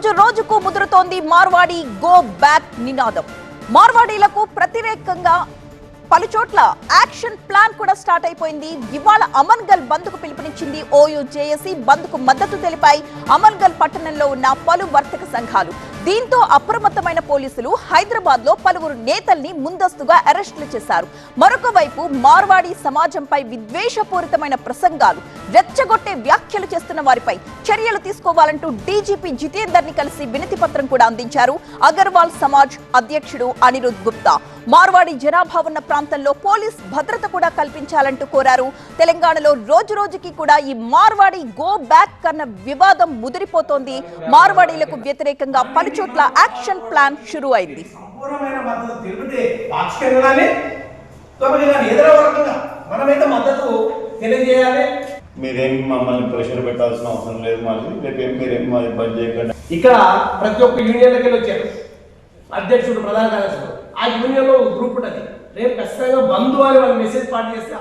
రోజు రోజుకు ముదురుతోంది Marwadi go back నినాదం. మార్వాడీలకు ప్రతిరేకంగా పలుచోట్ల యాక్షన్ ప్లాన్ కూడా స్టార్ట్ అయిపోయింది. ఇవాళ అమన్గల్ బంద్ కు పిలుపునిచ్చింది ఓయూ జేఏసీ. బంద్ కు మద్దతు తెలిపాయి అమన్గల్ పట్టణంలో ఉన్న పలు వర్తక సంఘాలు. దీంతో అప్రమత్తమైన పోలీసులు హైదరాబాద్ లో పలువురు నేతల్ని ముందస్తుగా అరెస్టులు చేశారు. మరొక వైపు మార్వాడి సమాజంపై విద్వేషపూరితమైన ప్రసంగాలు, రెచ్చగొట్టే వ్యాఖ్యలు చేస్తున్న వారిపై చర్యలు తీసుకోవాలంటూ డీజీపీ జితేందర్ ని కలిసి వినతి పత్రం కూడా అందించారు అగర్వాల్ సమాజ్ అధ్యక్షుడు అనిరుద్ గుప్తా. మార్వాడి జనాభా ఉన్న ప్రాంతంలో పోలీస్ భద్రత కూడా కల్పించాలంటూ కోరారు. తెలంగాణలో రోజు రోజుకి కూడా ఈ మార్వాడి గో బ్యాక్ కన్న వివాదం ముదిరిపోతోంది. మార్వాడీలకు వ్యతిరేకంగా పలుచోట్ల యాక్షన్ ప్లాన్ షురూ అయింది. మీరేం మమ్మల్ని ప్రెషర్ పెట్టాల్సిన అవసరం లేదు. మీరేం ఇబ్బంది చేయకండి. ఇక్కడ ప్రతి ఒక్క యూనియన్లకి వచ్చారు అధ్యక్షుడు, ప్రధాన కార్యదర్శుడు. ఆ యూనియన్ లో గ్రూప్ ఉంటుంది. రేపు ఖచ్చితంగా బంధు అని వాళ్ళు మెసేజ్ పాస్ చేస్తే